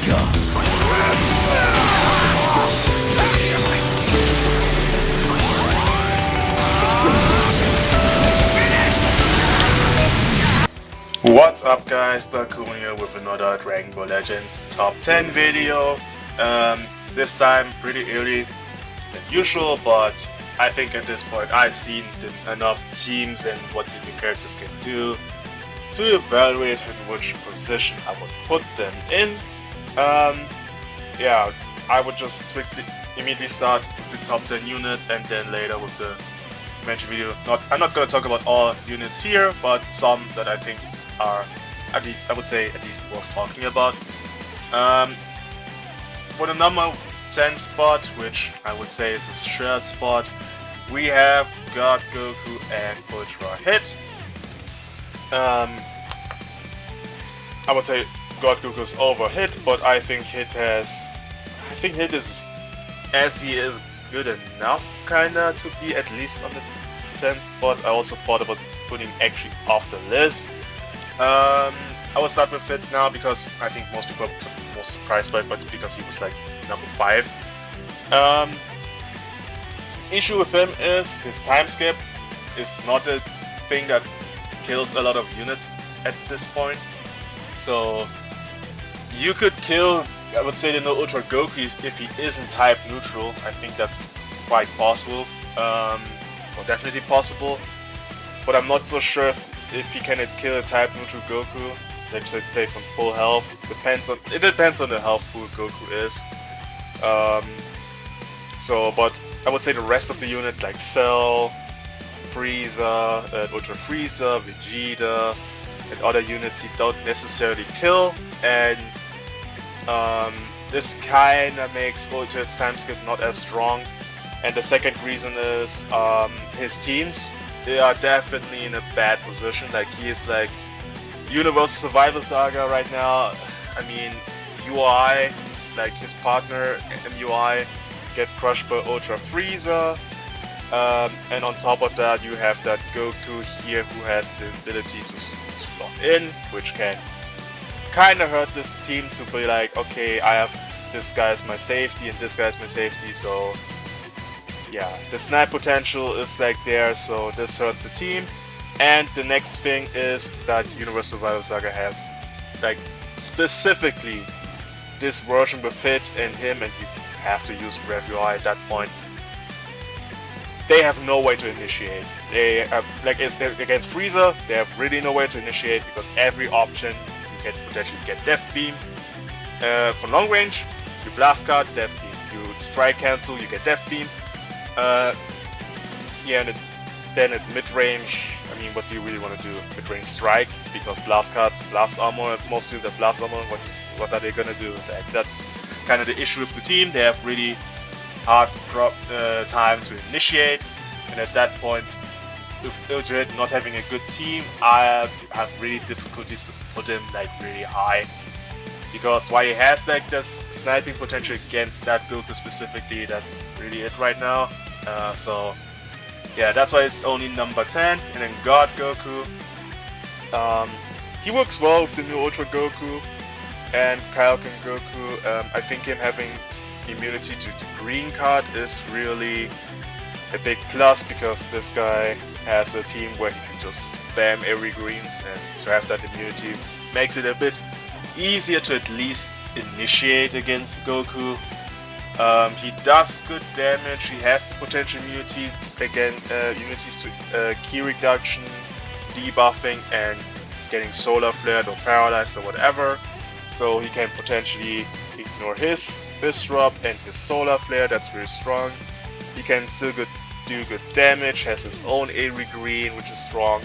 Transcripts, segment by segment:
What's up guys, Dakun here with another Dragon Ball Legends top 10 video. This time pretty early than usual, but I think at this point I've seen enough teams and what the new characters can do to evaluate in which position I would put them in. Yeah, I would just immediately start with the top 10 units and then later with the mention video. I'm not going to talk about all units here, but some that I think are at least, I would say, at least worth talking about. For the number 10 spot, which I would say is a shared spot, we have God Goku and Ultra Hit. I would say God Goku is over Hit, but I think Hit is, as he is good enough kinda to be at least on the 10th spot. I also thought about putting actually off the list. I will start with it now because I think most people are most surprised by it, but because he was like number 5. Issue with him is his time skip is not a thing that kills a lot of units at this point. So you could kill, I would say, the no Ultra Goku if he isn't type neutral. I think that's quite possible, or definitely possible. But I'm not so sure if he can kill a type neutral Goku, let's say from full health. It depends on the health pool Goku is. But I would say the rest of the units like Cell, Frieza, Ultra Frieza, Vegeta, and other units he don't necessarily kill, and this kinda makes Ultra's time skip not as strong. And the second reason is his teams. They are definitely in a bad position. Like, he is like Universal Survival Saga right now. I mean, UI, like his partner MUI, gets crushed by Ultra Frieza. And on top of that, you have that Goku here who has the ability to slot in, which can kind of hurt this team to be like, okay, I have this guy as my safety and this guy as my safety, so yeah, the snipe potential is like there, so this hurts the team. And the next thing is that Universal Survival Saga has like specifically this version with Hit and him, and you have to use Rev UI at that point. They have no way to initiate. They have, like, against Frieza, they have really no way to initiate because every option you can potentially get Death Beam. For long range, you Blast Card, Death Beam. You Strike Cancel, you get Death Beam. Yeah, and then at mid-range, I mean, what do you really want to do? Mid-range Strike, because Blast Cards, Blast Armor, most students have Blast Armor, what are they gonna do? That's kind of the issue with the team. They have really hard time to initiate, and at that point, with Ultra Hit not having a good team, I have really difficulties to put him like really high. Because while he has like this sniping potential against that Goku specifically, that's really it right now. So yeah, that's why it's only number 10. And then God Goku, he works well with the new Ultra Goku and Kaioken Goku. I think him having immunity to the green card is really a big plus, because this guy has a team where he can just spam every greens, and to have that immunity makes it a bit easier to at least initiate against Goku. He does good damage. He has the potential immunities again, immunities to ki reduction, debuffing, and getting solar flared or paralyzed or whatever. So he can potentially ignore his disrupt and his solar flare. That's very strong. He can still do good damage. Has his own Airy Green, which is strong.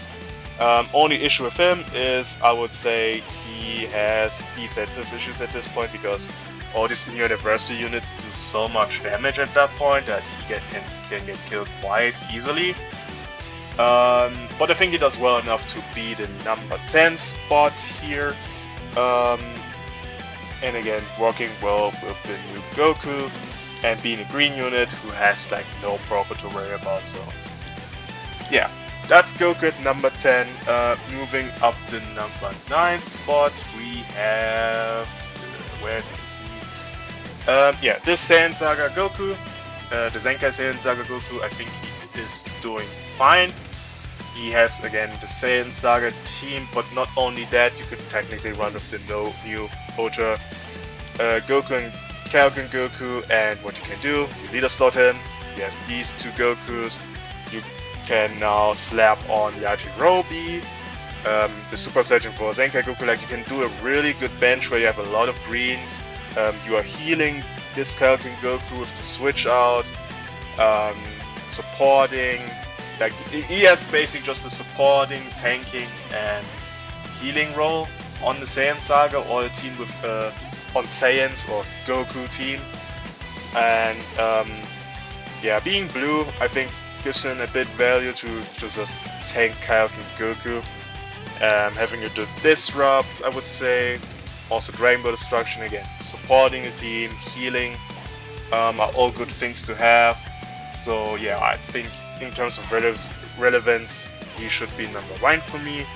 Only issue with him is, I would say, he has defensive issues at this point, because all these new anniversary units do so much damage at that point that he can get killed quite easily. But I think he does well enough to be the number 10 spot here. And again, working well with the new Goku and being a green unit who has like no Proper to worry about. So yeah, that's Goku at number 10. Moving up to number 9 spot, we have where is he? Yeah, this Saiyan Saga Goku, the Zenkai Saiyan Saga Goku, I think he is doing fine. He has, again, the Saiyan Saga team, but not only that, you could technically run with the new Ultra Goku and Kaioken Goku, and what you can do, you leader slot him, you have these two Gokus, you can now slap on Yajirobe, the Super Saiyan for Zenkai Goku. Like, you can do a really good bench where you have a lot of greens, you are healing this Kaioken Goku with the switch out, supporting. Like, he has basically just a supporting, tanking, and healing role on the Saiyan Saga, or a team with on Saiyans or Goku team. And yeah, being blue, I think, gives him a bit value to just tank Kaioken Goku. Having a disrupt, I would say. Also Dragonball destruction, again, supporting the team, healing, are all good things to have. So yeah, I think in terms of relevance, he should be number 1 for me.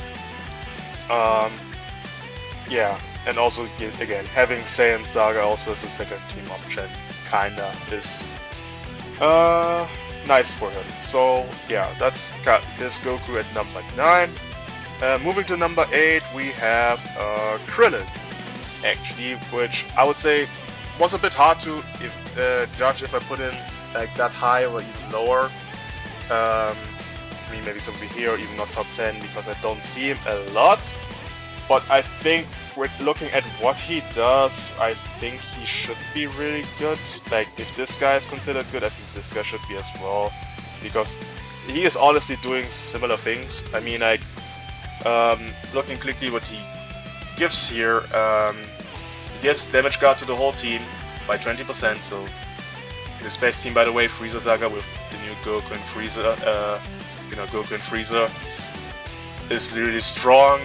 Yeah, and also again, having Saiyan Saga also as a second team option kinda is nice for him. So yeah, that's got this Goku at number 9. Moving to number 8, we have Krillin, actually, which I would say was a bit hard to judge if I put in like that high or even lower. I mean, maybe something here, or even not top 10, because I don't see him a lot. But I think with looking at what he does, I think he should be really good. Like, if this guy is considered good, I think this guy should be as well, because he is honestly doing similar things. I mean, like, looking quickly what he gives here, he gives damage guard to the whole team by 20%, so his best team, by the way, Frieza Saga with the new Goku and Frieza, Goku and Frieza is really strong.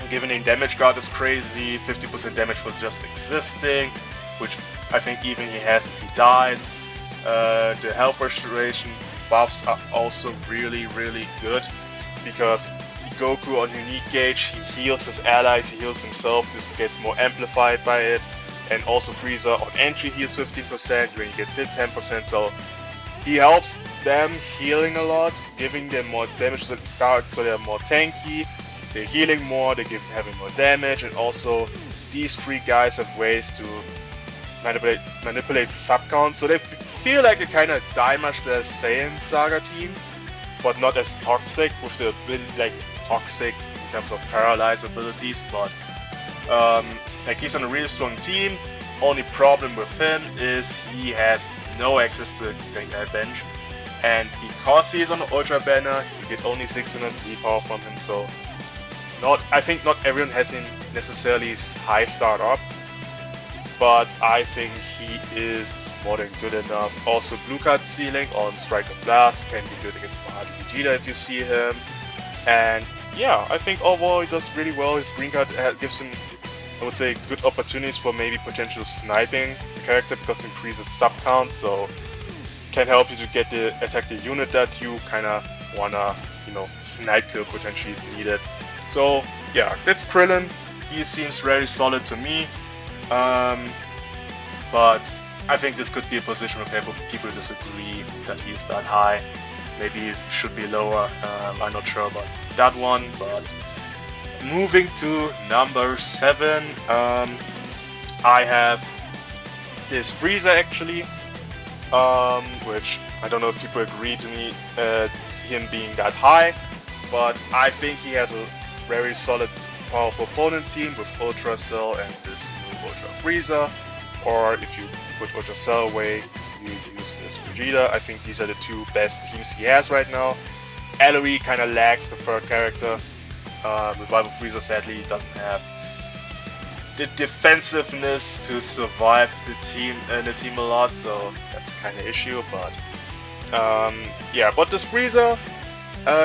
Giving in damage guard is crazy, 50% damage for just existing, which I think even he has if he dies. The health restoration buffs are also really, really good, because Goku on unique gauge, he heals his allies, he heals himself, this gets more amplified by it. And also Frieza on entry heals 15%, when he gets hit 10%, so he helps them healing a lot, giving them more damage to the guard, so they're more tanky, they're healing more, they're having more damage, and also these 3 guys have ways to manipulate sub count, so they feel like a kind of Daimash the Saiyan Saga team, but not as toxic with the ability, like toxic in terms of paralyze abilities, but like, he's on a really strong team. Only problem with him is he has no access to a bench, and because he is on the Ultra banner, you get only 600 Z power from him. So I think not everyone has him necessarily high start up, but I think he is more than good enough. Also, blue card ceiling on Strike and Blast can be good against Mahadi Vegeta if you see him, and yeah, I think overall he does really well. His green card gives him, I would say, good opportunities for maybe potential sniping the character, because it increases sub count, so can help you to attack the unit that you kind of wanna, snipe kill potentially if needed. So yeah, that's Krillin. He seems very solid to me, but I think this could be a position where people disagree that he is that high. Maybe he should be lower. I'm not sure about that one, but moving to number 7, I have this Frieza actually, which I don't know if people agree to me, him being that high, but I think he has a very solid, powerful opponent team with Ultra Cell and this new Ultra Frieza, or if you put Ultra Cell away, you use this Vegeta. I think these are the 2 best teams he has right now. Ellery kind of lacks the third character. Revival Frieza sadly doesn't have the defensiveness to survive the team a lot, so that's kind of issue. But yeah, but this Frieza,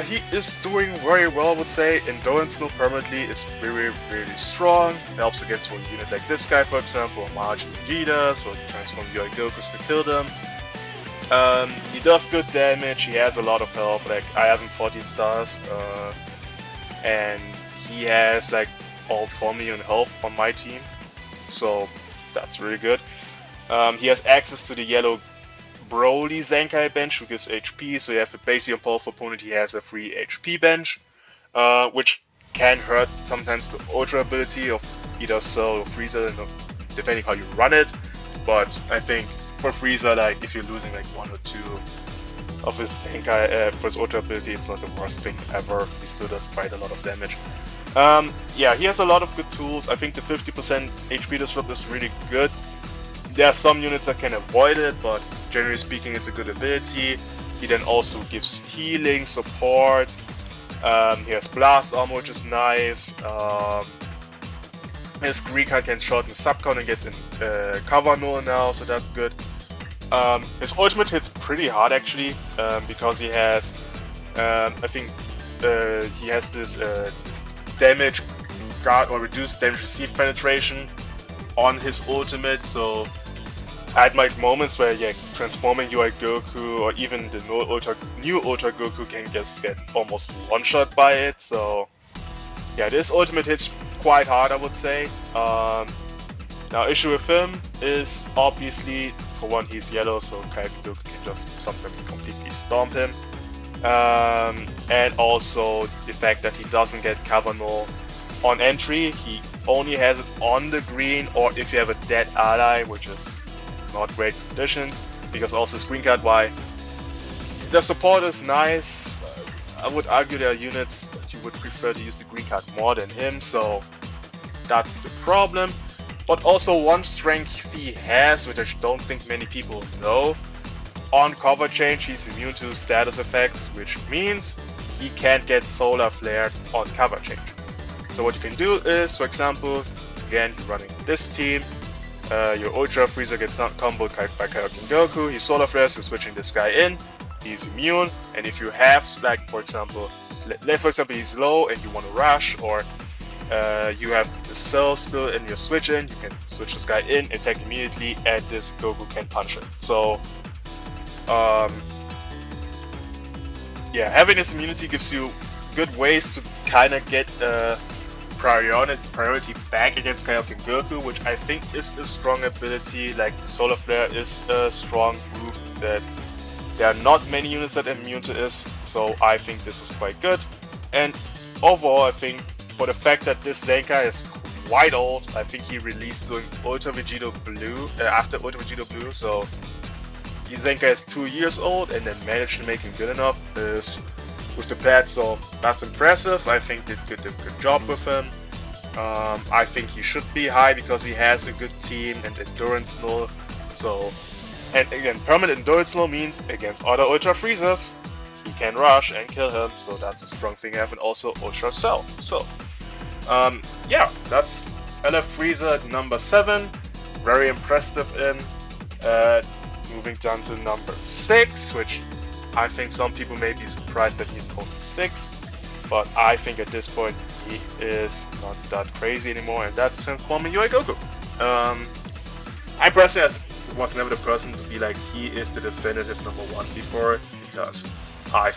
he is doing very well, I would say. Endurance still permanently is very, really strong. Helps against one unit like this guy, for example, or Majin Vegeta, so he transforms your Gokus to kill them. He does good damage, he has a lot of health, like I have him 14 stars, and he has like all 4 million health on my team, so that's really good. He has access to the yellow Broly Zenkai bench, who gives HP, so you have a basic and powerful opponent, he has a free HP bench, which can hurt sometimes the Ultra ability of either Cell or Frieza, depending how you run it, but I think for Frieza, like, if you're losing like 1 or 2 of his Zenkai, for his Ultra ability, it's not the worst thing ever. He still does quite a lot of damage. Yeah, he has a lot of good tools. I think the 50% HP disrupt is really good. There are some units that can avoid it, but generally speaking, it's a good ability. He then also gives healing, support. He has blast armor, which is nice. His Greek card can shorten subcon and gets in cover null now, so that's good. His ultimate hits pretty hard actually, because he has, I think, he has this damage guard or reduced damage received penetration on his ultimate, so I had my moments where, yeah, transforming UI Goku or even the new Ultra Goku can just get almost one-shot by it, so yeah, this ultimate hits quite hard, I would say. Now, issue with him is obviously, for one, he's yellow, so Kaioken Goku can just sometimes completely stomp him. And also the fact that he doesn't get cover null on entry, he only has it on the green, or if you have a dead ally, which is not great conditions, because also screen card why the support is nice. I would argue there are units that you would prefer to use the green card more than him, so that's the problem. But also one strength he has, which I don't think many people know, on cover change he's immune to status effects, which means he can't get solar flared on cover change. So what you can do is, for example, again, you're running this team, your Ultra Frieza gets comboed by Kaioken Goku, he solar flares, you're switching this guy in, he's immune, and if you have, like, for example, let's for example he's low and you want to rush, or you have the cell still in your switch in, you can switch this guy in, attack immediately, and this Goku can punch it. So, yeah, having this immunity gives you good ways to kind of get priority back against Kaioken Goku, which I think is a strong ability. Like, the Solar Flare is a strong move that there are not many units that are immune to this, so I think this is quite good. And overall, I think for the fact that this Zenkai is quite old, I think he released during Ultra Vegeta Blue, after Ultra Vegeta Blue, so Zenkai is 2 years old and then managed to make him good enough is with the pad, so that's impressive. I think they did a good job with him. I think he should be high because he has a good team and endurance null. So, and again, permanent endurance null means against other Ultra Freezers, he can rush and kill him, so that's a strong thing to have, and also Ultra Cell. So, yeah, that's LF Frieza number 7. Very impressive in. Moving down to number 6, which I think some people may be surprised that he's only 6, but I think at this point he is not that crazy anymore, and that's transforming UI Goku. I personally was never the person to be like, he is the definitive number 1 before, because I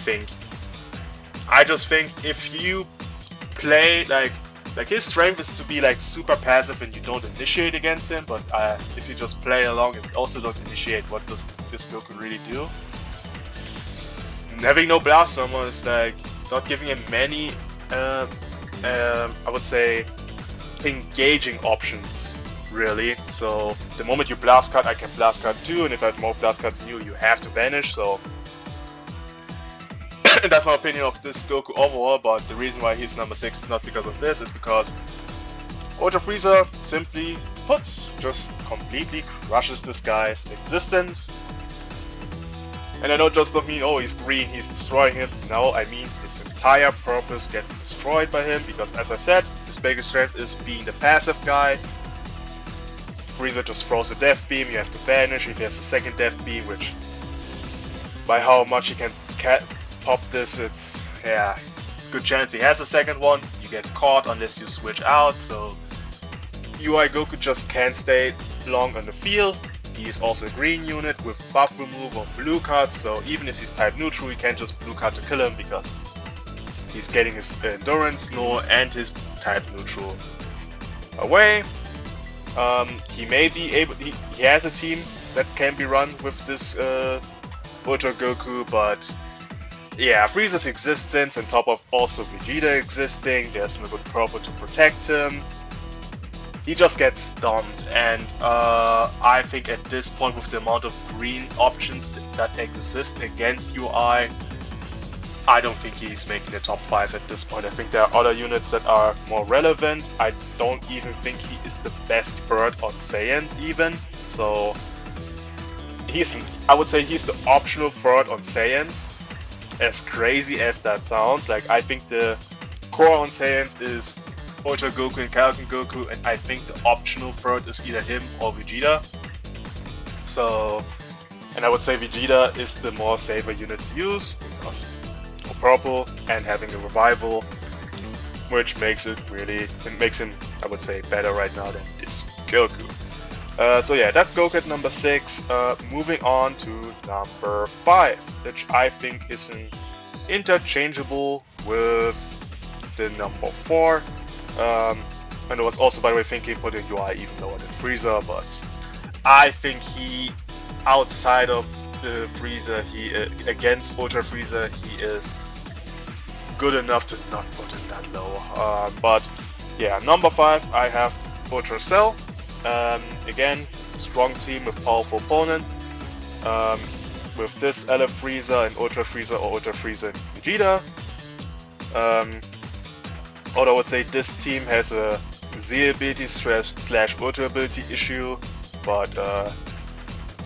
just think if you play like his strength is to be like super passive and you don't initiate against him, but if you just play along and also don't initiate, what does this Goku really do? Having no blast armor is like not giving him many, I would say, engaging options, really. So the moment you blast card, I can blast card too, and if I have more blast cards than you have to vanish, so that's my opinion of this Goku overall. But the reason why he's number 6 is not because of this, it's because Ultra Frieza, simply put, just completely crushes this guy's existence. And I don't just mean, oh, he's green, he's destroying him. No, I mean his entire purpose gets destroyed by him, because as I said, his biggest strength is being the passive guy. Frieza just throws a death beam, you have to vanish. If he has a second death beam, which by how much he can pop this, it's, yeah, good chance he has a second one. You get caught unless you switch out, so UI Goku just can't stay long on the field. He is also a green unit with buff remove on blue cards, so even if he's type neutral, you can't just blue card to kill him, because he's getting his endurance null and his type neutral away. He may be able. He has a team that can be run with this Ultra Goku, but yeah, Frieza's existence on top of also Vegeta existing, there's no good proper to protect him. He just gets stunned, and I think at this point, with the amount of green options that exist against UI, I don't think he's making the top 5 at this point. I think there are other units that are more relevant. I don't even think he is the best third on Saiyans even. So I would say he's the optional third on Saiyans. As crazy as that sounds, like I think the core on Saiyans is Ultra Goku and Kaioken Goku, and I think the optional third is either him or Vegeta. So, and I would say Vegeta is the more safer unit to use because purple and having a revival, which makes it makes him, I would say, better right now than this Goku. So yeah, that's Goku at number 6. Moving on to number 5, which I think is interchangeable with the number 4. And I was also, by the way, thinking putting UI even lower than Frieza, but I think he, outside of the Frieza, against Ultra Frieza, he is good enough to not put him that low. But yeah, number 5, I have Ultra Cell. Again, strong team with powerful opponent. With this LF Frieza and Ultra Frieza or Ultra Frieza and Vegeta. Although I would say this team has a Z ability slash Ultra ability issue, but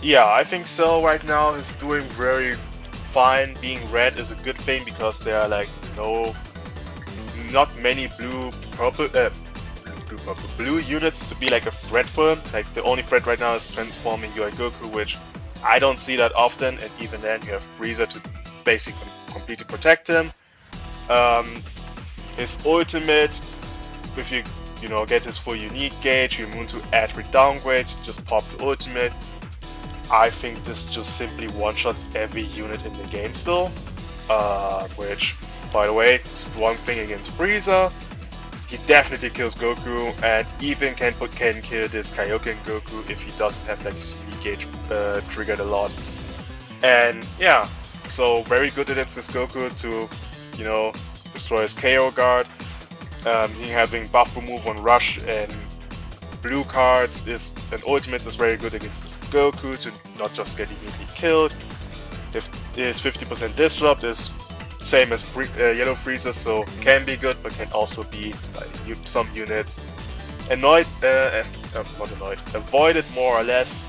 yeah, I think Cell right now is doing very fine. Being red is a good thing because there are like not many blue units to be like a threat for him. Like the only threat right now is transforming UI Goku, which I don't see that often, and even then you have Frieza to basically completely protect him. His ultimate, if you get his full unique gauge, you're immune to attribute downgrade, just pop the ultimate. I think this just simply one-shots every unit in the game still, which, by the way, strong thing against Frieza. He definitely kills Goku, and even can kill this Kaioken Goku if he doesn't have like his unique gauge triggered a lot. And yeah, so very good against this Goku to, destroy his KO guard. He having buff remove on Rush and blue cards and ultimates is very good against this Goku to not just get immediately killed. If his 50% disrupt is same as Yellow Frieza, so can be good, but can also be some units avoided more or less.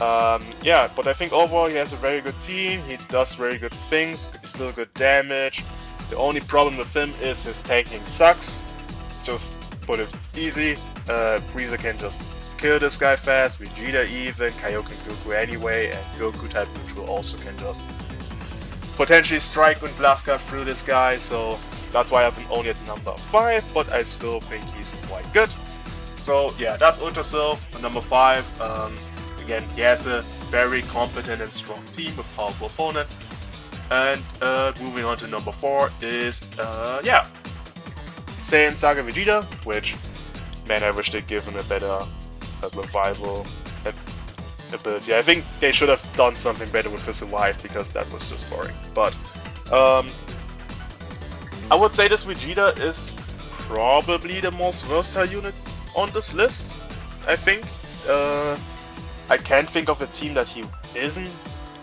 Yeah, but I think overall he has a very good team. He does very good things, still good damage. The only problem with him is his tanking sucks. Just put it easy. Frieza can just kill this guy fast, Vegeta even, Kaioken Goku anyway, and Goku type neutral also can just potentially strike and blast guard through this guy, so that's why I have him only at number 5, but I still think he's quite good. So yeah, that's Ultra Cell, number 5. Again, he has a very competent and strong team with powerful opponent. And moving on to number 4 is, Saiyan Saga Vegeta, which, man, I wish they'd given a better revival ability. I think they should have done something better with his revive because that was just boring. But I would say this Vegeta is probably the most versatile unit on this list, I think. I can't think of a team that he isn't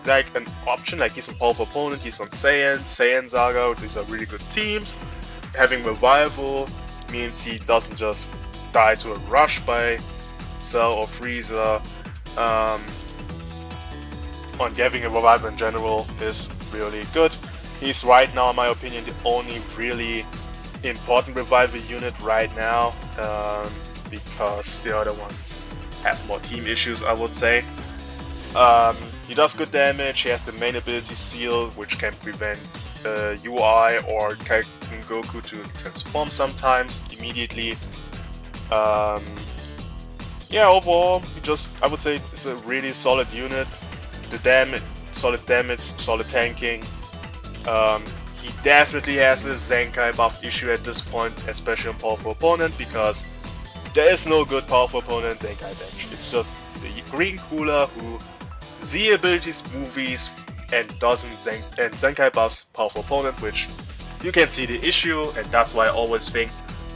like an option. Like he's a powerful opponent, he's on Saiyan Saga, these are really good teams. Having revival means he doesn't just die to a rush by Cell or Frieza. On having a revival in general is really good. He's right now, in my opinion, the only really important revival unit right now, because the other ones have more team issues, I would say. He does good damage, he has the main ability Seal, which can prevent UI or Kaioken Goku to transform sometimes immediately. Yeah, overall, I would say it's a really solid unit. The damage, solid tanking. He definitely has a Zenkai buff issue at this point, especially on powerful opponent, because there is no good powerful opponent Zenkai bench. It's just the green cooler who Z abilities movies and doesn't and Zenkai buffs powerful opponent, which you can see the issue, and that's why I always think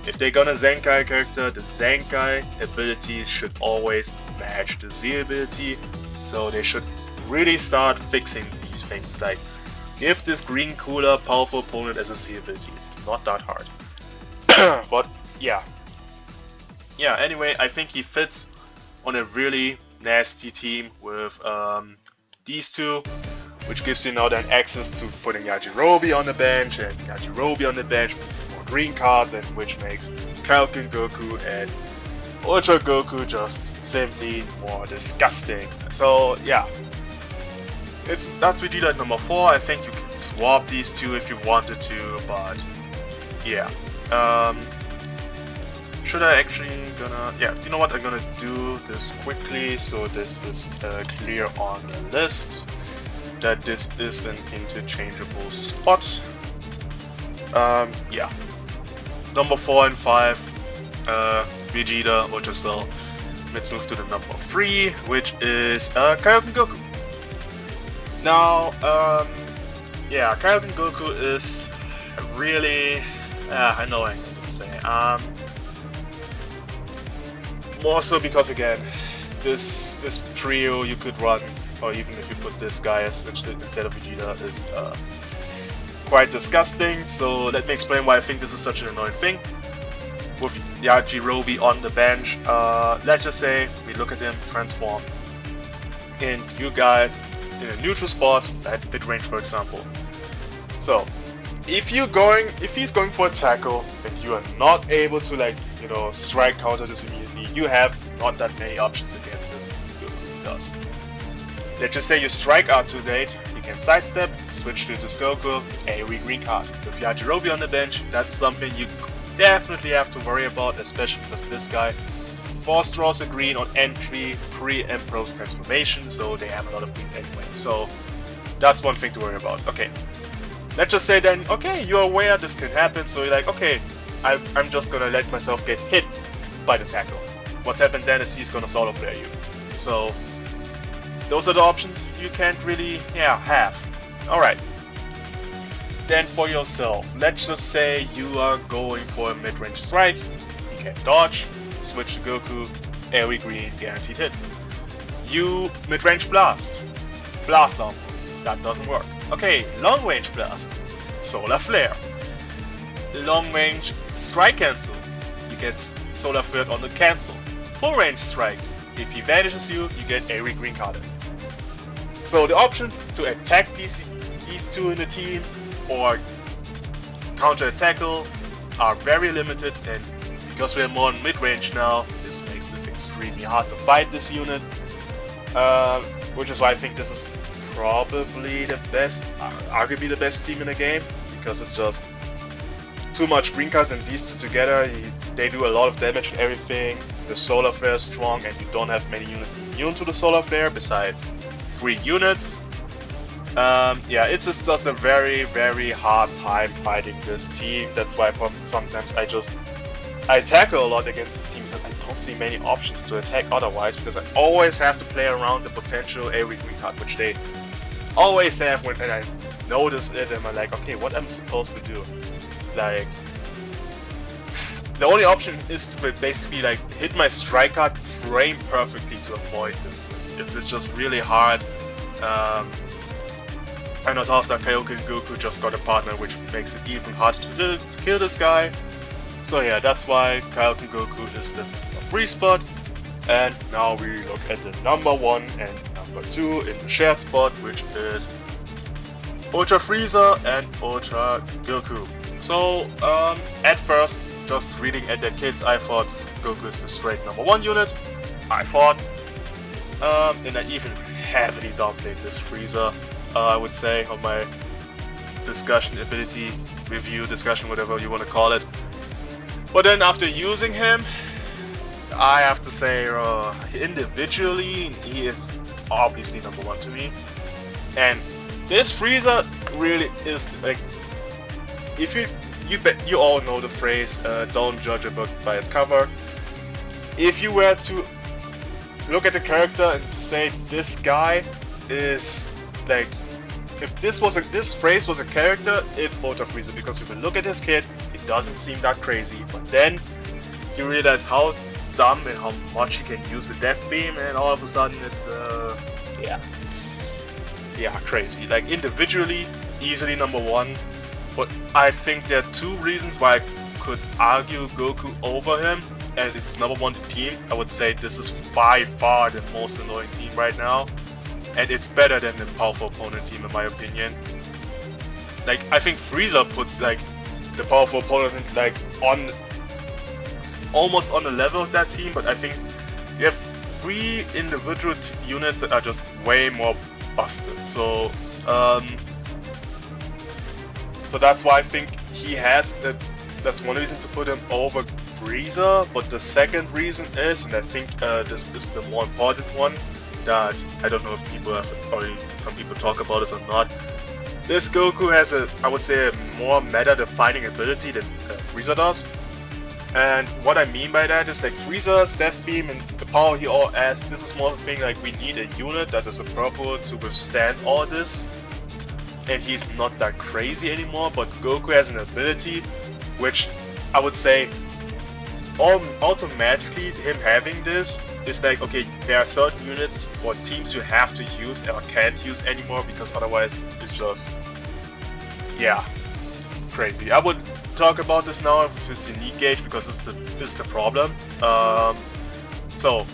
if they're gonna Zenkai character, the Zenkai ability should always match the Z ability. So they should really start fixing these things, like give this green cooler powerful opponent as a Z ability. It's not that hard. But yeah. Anyway, I think he fits on a really nasty team with these two, which gives you now then access to putting Yajirobe on the bench, and Yajirobe on the bench means more green cards, and which makes Kaioken Goku and Ultra Goku just simply more disgusting. So yeah, that's Vegeta at number 4. I think you can swap these two if you wanted to, but yeah. Should I actually gonna... yeah, you know what, I'm gonna do this quickly so this is clear on the list, that this is an interchangeable spot. Yeah. Number 4 and 5, Vegeta, Ultra Cell. Let's move to the number 3, which is Kaioken Goku. Now, yeah, Kaioken Goku is really annoying, I would say. More so because, again, this trio you could run, or even if you put this guy instead of Vegeta, is quite disgusting. So let me explain why I think this is such an annoying thing. With Yajirobe on the bench, let's just say we look at him transform, and you guys in a neutral spot at mid-range, for example. So if he's going for a tackle and you are not able to, like, you know, strike counter this immediately, you have not that many options against this because let's just say you strike out too late, you can sidestep, switch to this Goku, AoE green card. With Yajirobe on the bench, that's something you definitely have to worry about, especially because this guy force draws a green on entry, pre and post transformation, so they have a lot of greens anyway. So that's one thing to worry about. Okay. Let's just say then, okay, you're aware this can happen, so you're like, okay, I'm just gonna let myself get hit by the tackle. What's happened then is he's gonna solo flare you. So those are the options you can't really, have. Alright. Then for yourself, let's just say you are going for a mid-range strike, you can dodge, switch to Goku, AoE green, guaranteed hit. You mid-range blast armor, that doesn't work. Okay, long range blast, solar flare. Long range strike cancel, you get solar flare on the cancel. Full range strike, if he vanishes you get AoE green carded. So the options to attack these two in the team or counter a tackle are very limited, and because we're more in mid range now, this makes this extremely hard to fight this unit. Which is why I think this is probably the best, arguably the best team in the game, because it's just too much green cards, and these two together, they do a lot of damage and everything. The solar flare is strong, and you don't have many units immune to the solar flare besides 3 units. Yeah, it's just a very, very hard time fighting this team. That's why sometimes I tackle a lot against this team because I don't see many options to attack otherwise, because I always have to play around the potential AoE green card, which they always have when I notice it, and I'm like, okay, what am I supposed to do? Like, the only option is to basically like hit my strike card frame perfectly to avoid this. It's just really hard. And on top of that, Kaioken Goku just got a partner, which makes it even harder to kill this guy. So yeah, that's why Kaioken Goku is the free spot. And now we look at the number 1 and number 2 in the shared spot, which is Ultra Frieza and Ultra Goku. So at first, just reading at their kits, I thought Goku is the straight number 1 unit. I thought, and I even heavily downplayed this Frieza, I would say, on my review discussion, whatever you want to call it. But then after using him, I have to say, individually, he is obviously number 1 to me. And this Frieza really is like, if you all know the phrase, don't judge a book by its cover. if you were to look at the character and to say this guy is like, if this phrase was a character, it's Ultra Frieza, because if you look at his kit, it doesn't seem that crazy. But then you realize how dumb and how much he can use the Death Beam, and all of a sudden it's crazy. Like individually, easily #1, but I think there are 2 reasons why I could argue Goku over him, and it's #1 team. I would say this is by far the most annoying team right now, and it's better than the powerful opponent team in my opinion. Like I think Frieza puts like the powerful opponent like on almost on the level of that team, but I think you have 3 individual units that are just way more busted. So so that's why I think he has that. That's one reason to put him over Frieza. But the second reason is, and I think this is the more important one, that I don't know if people have already, some people talk about this or not. This Goku has I would say, a more meta-defining ability than Frieza does. And what I mean by that is like Frieza's Death Beam and the power he all has, this is more of a thing like we need a unit that is appropriate to withstand all this. And he's not that crazy anymore, but Goku has an ability which I would say automatically him having this is like, okay, there are certain units or teams you have to use or can't use anymore, because otherwise it's just, yeah, crazy. I would talk about this now with his unique gauge, because this is the problem. So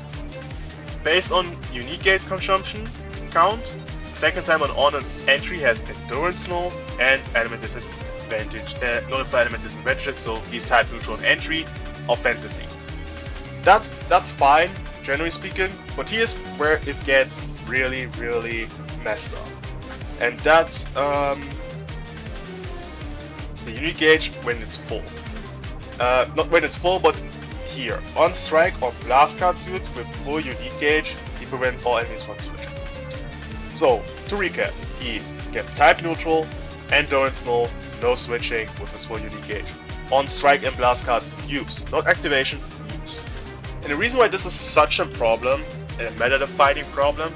based on unique gauge consumption count, second time on an entry has endurance null and element disadvantage, nullify element disadvantages, so he's type neutral on entry offensively. That's fine, generally speaking, but here's where it gets really, really messed up. And that's the unique gauge when it's full. Not when it's full, but here. On strike or blast card suits with full unique gauge, he prevents all enemies from switching. So, to recap, he gets type neutral, endurance null, no switching with his full unique gauge. On strike and blast cards, use. Not activation, use. And the reason why this is such a problem, and a meta-defining problem,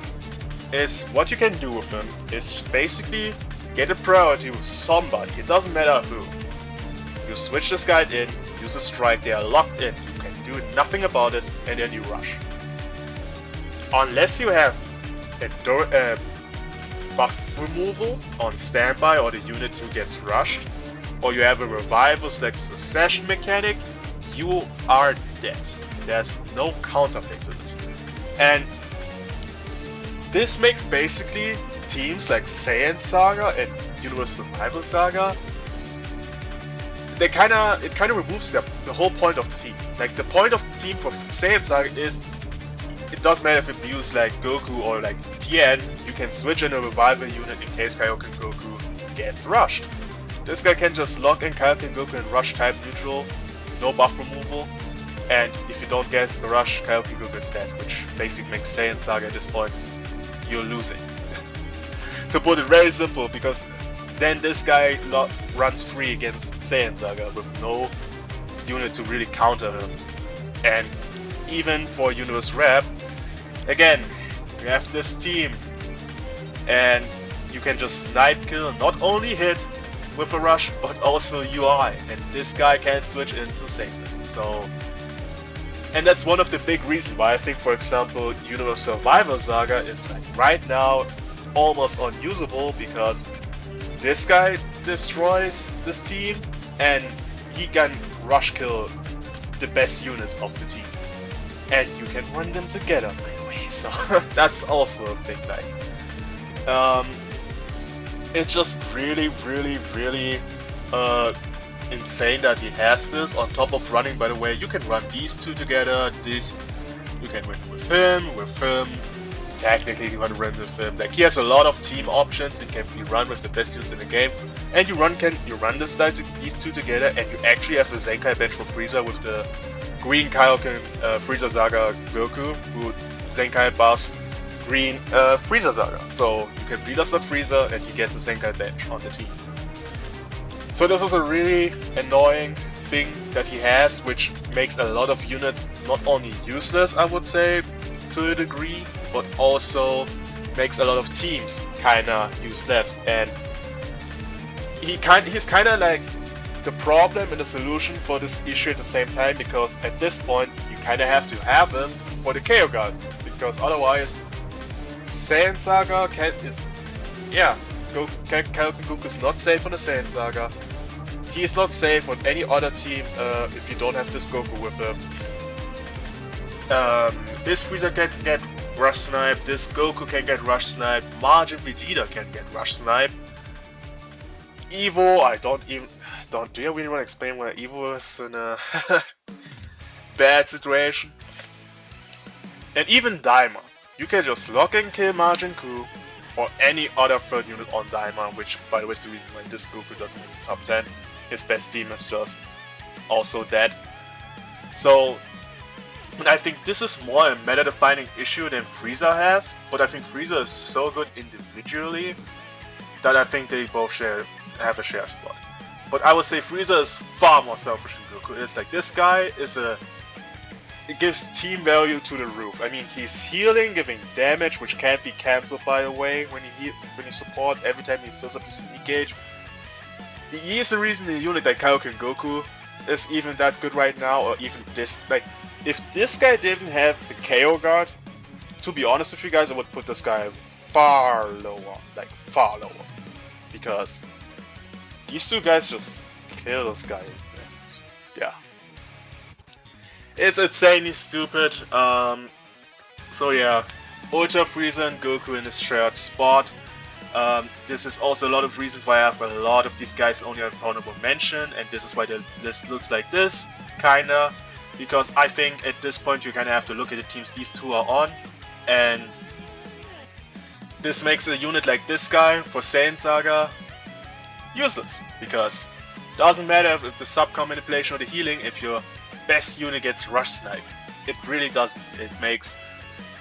is what you can do with him is basically get a priority with somebody, it doesn't matter who. You switch this guy in, use a strike, they are locked in, you can do nothing about it, and then you rush. Unless you have a buff removal on standby or the unit who gets rushed, or you have a revival / succession mechanic, you are dead. There's no counterplay to this. And this makes basically teams like Saiyan Saga and Universe Survival Saga, it kind of removes the whole point of the team. Like the point of the team for Saiyan Saga is, it doesn't matter if you use like Goku or like Tien, you can switch in a revival unit in case Kaioken Goku gets rushed. This guy can just lock in Kaioken Goku and rush type neutral, no buff removal, and if you don't guess the rush, Kaioken Goku is dead, which basically makes Saiyan Saga at this point, you're losing. To put it very simple, because then this guy runs free against Saiyan Saga with no unit to really counter him. And even for Universe Rep, again, you have this team, and you can just snipe kill, not only hit with a rush, but also UI, and this guy can't switch in to save him. So, and that's one of the big reasons why I think, for example, Universe Survival Saga is like right now almost unusable, because this guy destroys this team and he can rush kill the best units of the team, and you can run them together by the way. So that's also a thing. Like, it's just really, really, really insane that he has this. On top of running, by the way, you can run these two together. This you can win with him. Technically, you want to run with him. Like, he has a lot of team options. It can be run with the best units in the game, and you run this guy these two together, and you actually have a Zenkai bench for Frieza with the green Kaioken Frieza Saga Goku, who Zenkai Boss green Frieza Saga. So you can bleed us with Frieza, and he gets a Zenkai bench on the team. So this is a really annoying thing that he has, which makes a lot of units not only useless, I would say, to a degree, but also makes a lot of teams kinda useless. And he's kinda like the problem and the solution for this issue at the same time, because at this point you kinda have to have him for the KO guard, because otherwise Saiyan Saga Kaioken Goku is not safe on the Saiyan Saga. He is not safe on any other team if you don't have this Goku with him. This Frieza can get rush sniped, this Goku can get rush sniped, Majin Vegeta can get rush sniped. Evo, do you really want to explain why Evo is in a bad situation? And even Daima, you can just lock and kill Majin Ku or any other third unit on Daima, which by the way is the reason why this Goku doesn't make the top 10. His best team is just also dead. So I think this is more a meta-defining issue than Frieza has, but I think Frieza is so good individually that I think they both have a shared spot. But I would say Frieza is far more selfish than Goku is. Like, this guy is it gives team value to the roof. I mean, he's healing, giving damage, which can't be cancelled by the way when he supports every time he fills up his unique gauge. He is the reason the unit like Kaioken Goku is even that good right now, or even this. Like, if this guy didn't have the KO guard, to be honest with you guys, I would put this guy far lower, like far lower, because these two guys just kill this guy. Yeah, it's insanely stupid. So yeah, Ultra Frieza and Goku in this shared spot. This is also a lot of reasons why I have a lot of these guys only have honorable mention, and this is why the list looks like this, kinda. Because I think at this point you kinda have to look at the teams these two are on, and this makes a unit like this guy for Saiyan Saga useless. Because it doesn't matter if the subcom manipulation or the healing, if your best unit gets rush sniped. It really doesn't. It makes,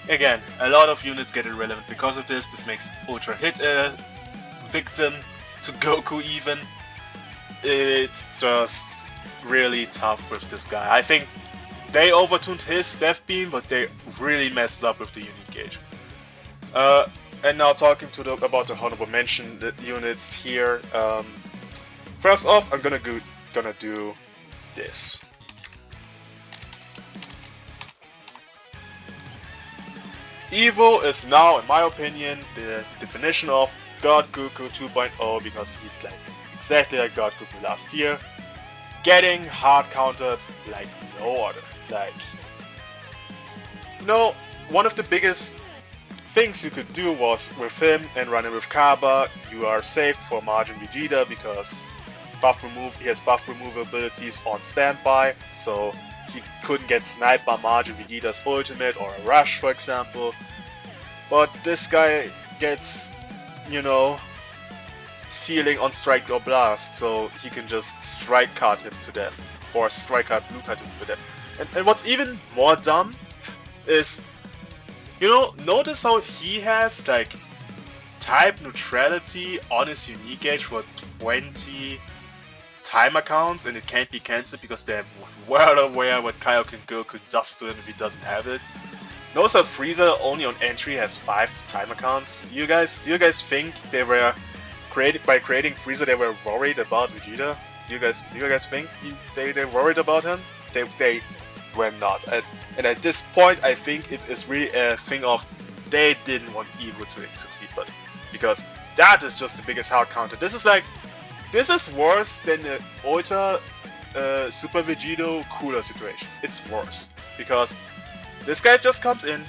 again, a lot of units get irrelevant because of this. This makes Ultra hit a victim to Goku even. It's just really tough with this guy. I think they overtuned his Death Beam, but they really messed up with the unique gauge. And now talking about the honorable mention units here. First off, I'm gonna do this. Evo is now, in my opinion, the definition of God Goku 2.0, because he's like exactly like God Goku last year, getting hard countered like no other. Like, you know, one of the biggest things you could do was with him and running with Kaba, you are safe for Majin Vegeta because he has buff removal abilities on standby, so he couldn't get sniped by Majin Vegeta's ultimate or a rush, for example. But this guy gets, you know, sealing on strike or blast, so he can just strike card him to death, or strike card blue card him to death. And what's even more dumb is, you know, notice how he has like type neutrality on his unique gauge for 20 timer counts, and it can't be cancelled because they're well aware what Kaioken Goku does to him if he doesn't have it. Notice that Frieza only on entry has 5 timer counts. Do you guys think they were creating Frieza they were worried about Vegeta? Do you guys think they worried about him? They were not. And at this point, I think it is really a thing of they didn't want Evo to succeed, but because that is just the biggest hard counter. This is worse than the Ultra Super Vegito Cooler situation. It's worse because this guy just comes in,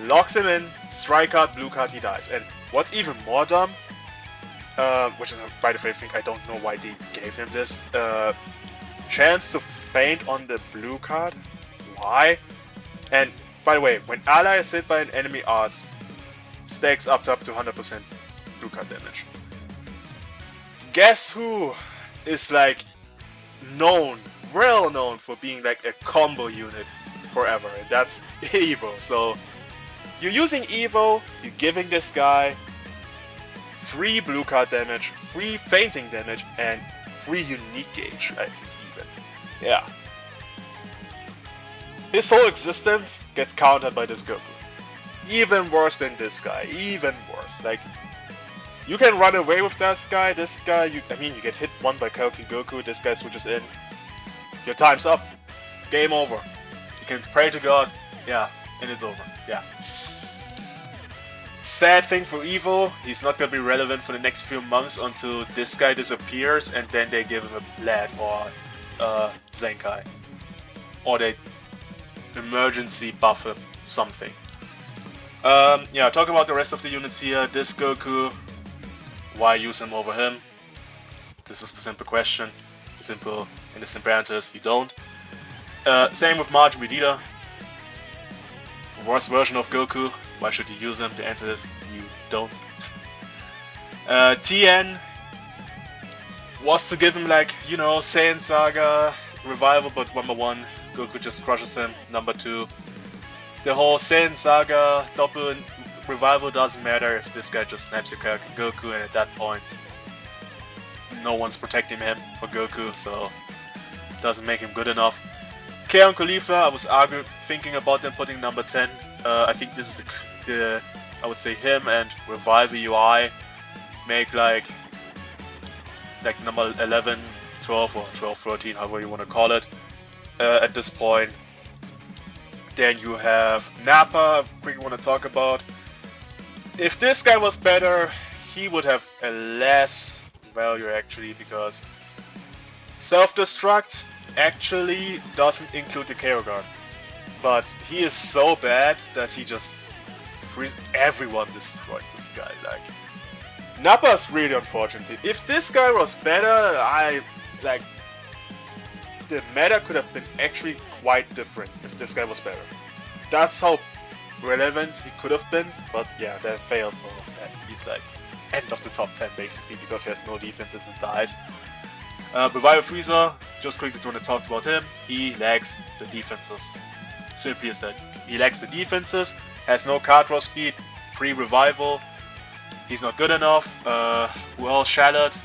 locks him in, strike card, blue card, he dies. And what's even more dumb, which is by the way, I think I don't know why they gave him this chance to faint on the blue card. Why? And by the way, when ally is hit by an enemy arts, stacks up to 100% blue card damage. Guess who is like well known for being like a combo unit forever, and that's Evo. So you're using Evo, you're giving this guy free blue card damage, free fainting damage, and free unique gauge, I think even. yeah. His whole existence gets countered by this Goku. Even worse than this guy, even worse. Like, you can run away with this guy, you get hit one by Kaioken Goku, this guy switches in. Your time's up. Game over. You can pray to God, yeah, and it's over, yeah. Sad thing for Evo, he's not gonna be relevant for the next few months until this guy disappears and then they give him a Blad or Zenkai. Or they emergency buff him, something. Yeah, talk about the rest of the units here. This Goku, why use him over him? This is the simple question. The simple answer is you don't. Same with Majin Vegeta. Worst version of Goku. Why should you use him? The answer is you don't. TN was to give him like, you know, Saiyan Saga revival, but number 1, Goku just crushes him. Number 2, the whole Saiyan Saga double revival doesn't matter if this guy just snaps your character Goku, and at that point no one's protecting him for Goku, so it doesn't make him good enough. Kaon Khalifa, I was thinking about them putting number 10. I think this is the I would say him and Revival UI make like number 11, 12 or 12, 13, however you want to call it at this point. Then you have Nappa, quickly want to talk about. If this guy was better, he would have a less value actually, because Self-Destruct actually doesn't include the KO guard. But he is so bad that he just everyone destroys this guy. Like, Nappa's really unfortunate. If this guy was better, the meta could have been actually quite different if this guy was better. That's how relevant he could have been, but yeah, that failed, so he's like end of the top 10 basically, because he has no defenses and dies. Revival Frieza, just quickly want to talk about him. He lacks the defenses. Simply as that. He lacks the defenses, has no card draw speed, pre-revival. He's not good enough. Who else? Charlotte.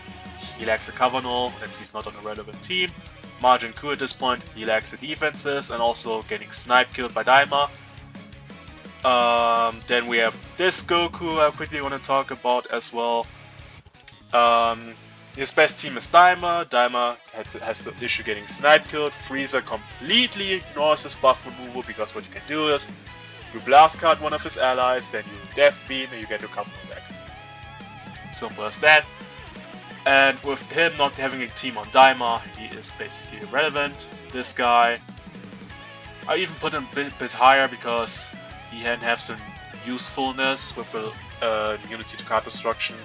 He lacks a cover null, and he's not on a relevant team. Majin Ku at this point, he lacks the defenses and also getting snipe killed by Daima. Then we have this Goku I quickly want to talk about as well. His best team is Daima. Daima has the issue getting snipe killed. Frieza completely ignores his buff removal, because what you can do is you blast card one of his allies, then you death beam and you get your cover back. Simple as that. And with him not having a team on Daima, he is basically irrelevant. This guy, I even put him a bit higher because he can have some usefulness with immunity to card destruction.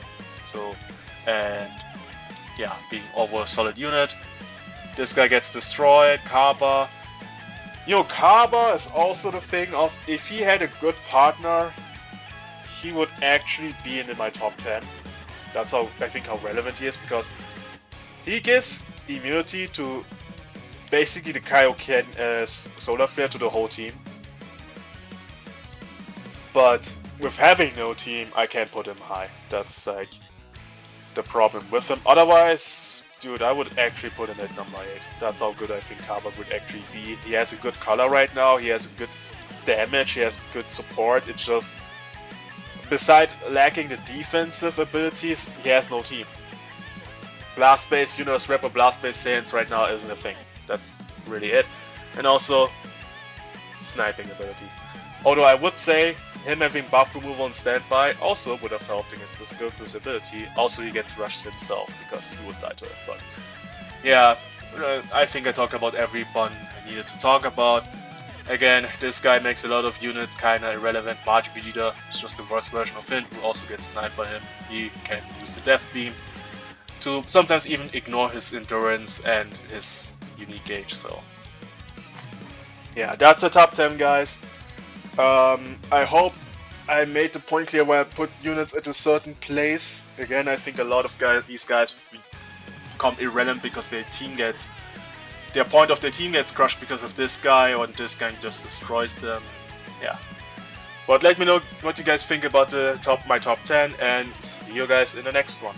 So, and yeah, being over a solid unit. This guy gets destroyed. Kaba. You know, Kaba is also the thing of, if he had a good partner, he would actually be in my top 10. That's how I think how relevant he is, because he gives immunity to basically the Kaioken Solar Flare to the whole team. But with having no team, I can't put him high. That's like the problem with him. Otherwise, dude, I would actually put him at number 8. That's how good I think Kaba would actually be. He has a good color right now, he has good damage, he has good support. It's just, besides lacking the defensive abilities, he has no team. Blast Base, Universe Rapper Blast Base Saiyans right now isn't a thing. That's really it. And also, sniping ability. Although I would say, him having buff removal and standby also would have helped against this Goku's ability. Also, he gets rushed himself because he would die to it. But yeah, I think I talked about every one I needed to talk about. Again, this guy makes a lot of units kinda irrelevant. Majin Vegeta is just the worst version of him, who also gets sniped by him. He can use the Death Beam to sometimes even ignore his endurance and his unique gauge. So yeah, that's the top 10, guys. I hope I made the point clear where I put units at a certain place. Again, I think a lot of these guys become irrelevant because their point of their team gets crushed because of this guy, or this guy just destroys them. Yeah. But let me know what you guys think about my top 10, and see you guys in the next one.